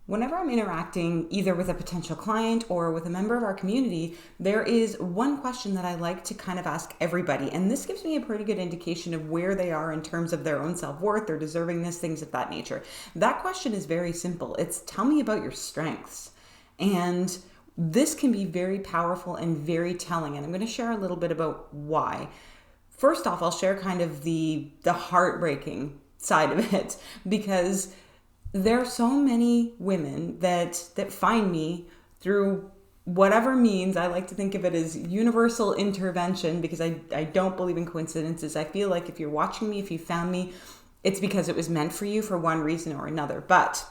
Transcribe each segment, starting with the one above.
Whenever I'm interacting either with a potential client or with a member of our community, there is one question that I like to kind of ask everybody. And this gives me a pretty good indication of where they are in terms of their own self-worth, their deservingness, things of that nature. That question is very simple. It's tell me about your strengths. And this can be very powerful and very telling. And I'm going to share a little bit about why. First off, I'll share kind of the heartbreaking side of it, because there are so many women that find me through whatever means. I like to think of it as universal intervention, because I don't believe in coincidences. I feel like if you're watching me, if you found me, it's because it was meant for you for one reason or another. But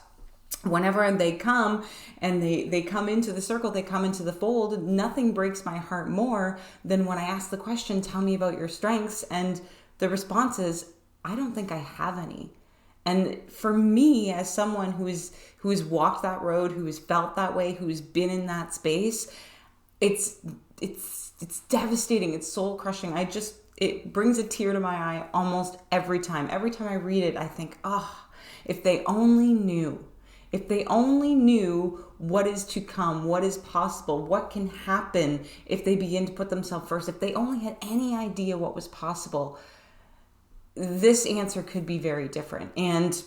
whenever they come and they come into the circle, they come into the fold, nothing breaks my heart more than when I ask the question, tell me about your strengths, and the response is, I don't think I have any. And for me, as someone who has walked that road, who has felt that way, who's been in that space, it's devastating. It's soul crushing. It brings a tear to my eye almost every time. Every time I read it, I think, if they only knew. If they only knew what is to come, what is possible, what can happen if they begin to put themselves first, if they only had any idea what was possible, this answer could be very different. And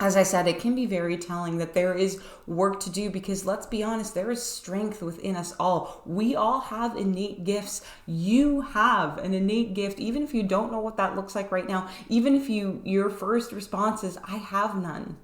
as I said, it can be very telling that there is work to do, because let's be honest, there is strength within us all. We all have innate gifts. You have an innate gift, even if you don't know what that looks like right now, even if your first response is, I have none.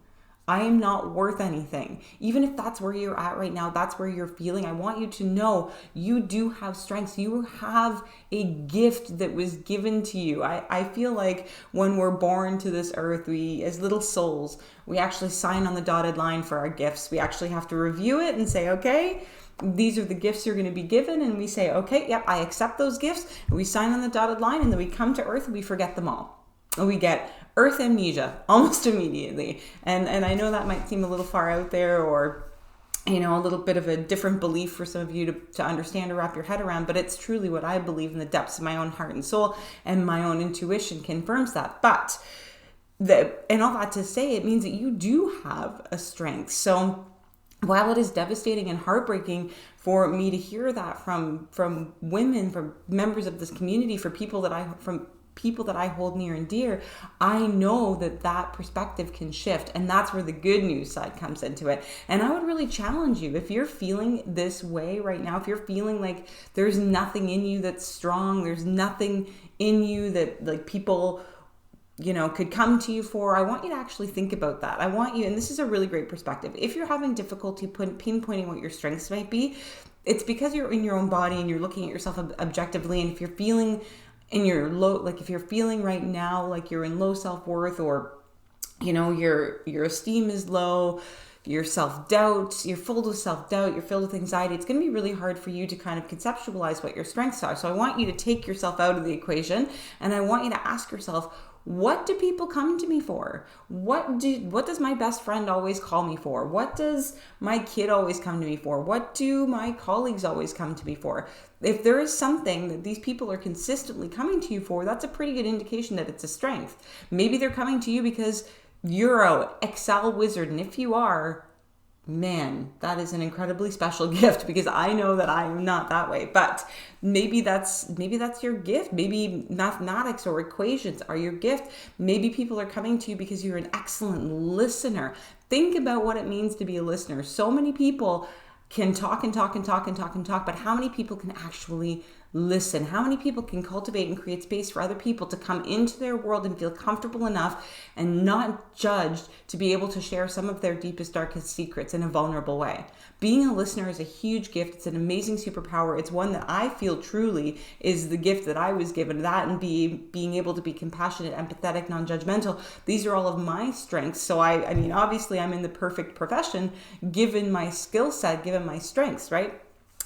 I am not worth anything. Even if that's where you're at right now, that's where you're feeling, I want you to know you do have strengths. You have a gift that was given to you. I feel like when we're born to this earth, we, as little souls, we actually sign on the dotted line for our gifts. We actually have to review it and say, okay, these are the gifts you're going to be given. And we say, okay, yep, I accept those gifts. And we sign on the dotted line, and then we come to earth and we forget them all. And we get earth amnesia almost immediately. And I know that might seem a little far out there, or a little bit of a different belief for some of you to understand or wrap your head around, but it's truly what I believe in the depths of my own heart and soul, and my own intuition confirms that. But and all that to say, it means that you do have a strength. So while it is devastating and heartbreaking for me to hear that from women, from members of this community, from people that I hold near and dear, I know that perspective can shift. And that's where the good news side comes into it. And I would really challenge you, if you're feeling this way right now, if you're feeling like there's nothing in you that's strong, there's nothing in you that like people could come to you for, I want you to actually think about that. I want you, and this is a really great perspective, if you're having difficulty pinpointing what your strengths might be, it's because you're in your own body and you're looking at yourself objectively. And if you're feeling in your low, like if you're feeling right now like you're in low self-worth, or your esteem is low, your self-doubt, you're filled with self-doubt, you're filled with anxiety, it's going to be really hard for you to kind of conceptualize what your strengths are. So I want you to take yourself out of the equation, and I want you to ask yourself, what do people come to me for? What does my best friend always call me for? What does my kid always come to me for? What do my colleagues always come to me for? If there is something that these people are consistently coming to you for, that's a pretty good indication that it's a strength. Maybe they're coming to you because you're an Excel wizard, and if you are, man, that is an incredibly special gift, because I know that I am not that way. But maybe that's your gift. Maybe mathematics or equations are your gift. Maybe people are coming to you because you're an excellent listener. Think about what it means to be a listener. So many people can talk and talk and talk and talk and talk, but how many people can actually listen? How many people can cultivate and create space for other people to come into their world and feel comfortable enough and not judged to be able to share some of their deepest, darkest secrets in a vulnerable way? Being a listener is a huge gift. It's an amazing superpower. It's one that I feel truly is the gift that I was given. That and being able to be compassionate, empathetic, non-judgmental. These are all of my strengths. So I mean, obviously I'm in the perfect profession given my skill set, given my strengths, right?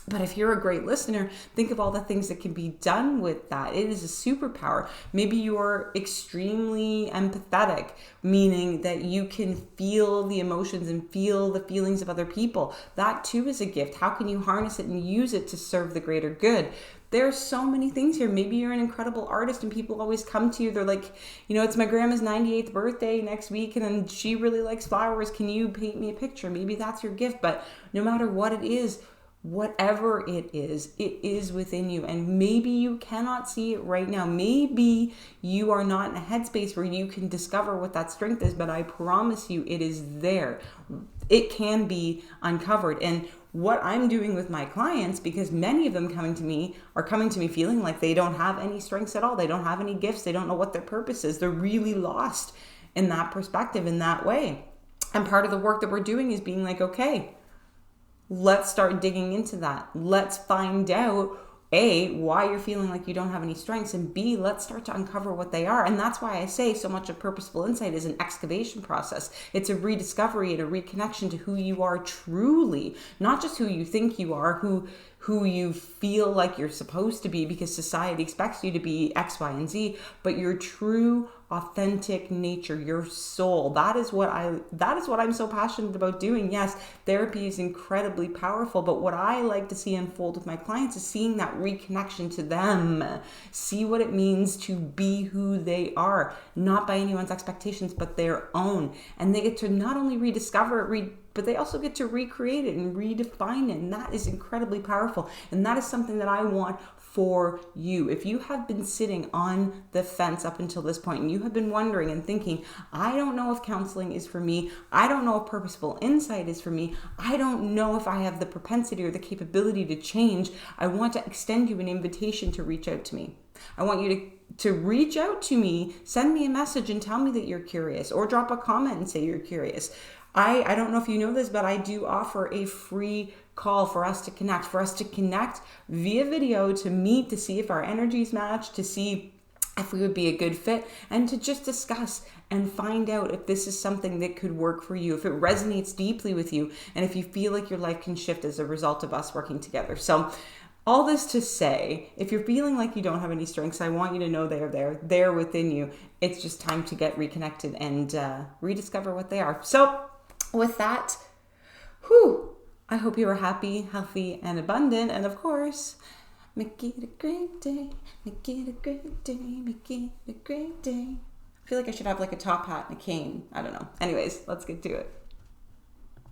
But if you're a great listener, think of all the things that can be done with that. It is a superpower. Maybe you're extremely empathetic, meaning that you can feel the emotions and feel the feelings of other people. That too is a gift. How can you harness it and use it to serve the greater good? There's so many things here. Maybe you're an incredible artist and people always come to you. They're like, it's my grandma's 98th birthday next week and then she really likes flowers. Can you paint me a picture? Maybe that's your gift. But no matter what it is, whatever it is within you. And maybe you cannot see it right now. Maybe you are not in a headspace where you can discover what that strength is, but I promise you it is there. It can be uncovered. And what I'm doing with my clients, because many of them are coming to me feeling like they don't have any strengths at all. They don't have any gifts. They don't know what their purpose is. They're really lost in that perspective, in that way. And part of the work that we're doing is being like, okay, let's start digging into that. Let's find out, A, why you're feeling like you don't have any strengths, and B, let's start to uncover what they are. And that's why I say so much of purposeful insight is an excavation process. It's a rediscovery and a reconnection to who you are truly, not just who you think you are, who you feel like you're supposed to be because society expects you to be X, Y, and Z, but your true authentic nature, your soul. That is what I'm so passionate about doing. Yes, therapy is incredibly powerful, but what I like to see unfold with my clients is seeing that reconnection to them. See what it means to be who they are, not by anyone's expectations, but their own. And they get to not only rediscover it, but they also get to recreate it and redefine it. And that is incredibly powerful. And that is something that I want for you. If you have been sitting on the fence up until this point and you have been wondering and thinking, I don't know if counseling is for me. I don't know if purposeful insight is for me. I don't know if I have the propensity or the capability to change. I want to extend you an invitation to reach out to me. I want you to reach out to me, send me a message and tell me that you're curious, or drop a comment and say you're curious. I don't know if you know this, but I do offer a free call for us to connect via video, to meet, to see if our energies match, to see if we would be a good fit, and to just discuss and find out if this is something that could work for you, if it resonates deeply with you, and if you feel like your life can shift as a result of us working together. So all this to say, if you're feeling like you don't have any strengths, I want you to know they're within you. It's just time to get reconnected and rediscover what they are. So with that, I hope you are happy, healthy, and abundant. And of course, make it a great day, make it a great day, make it a great day. I feel like I should have like a top hat and a cane. I don't know. Anyways, let's get to it.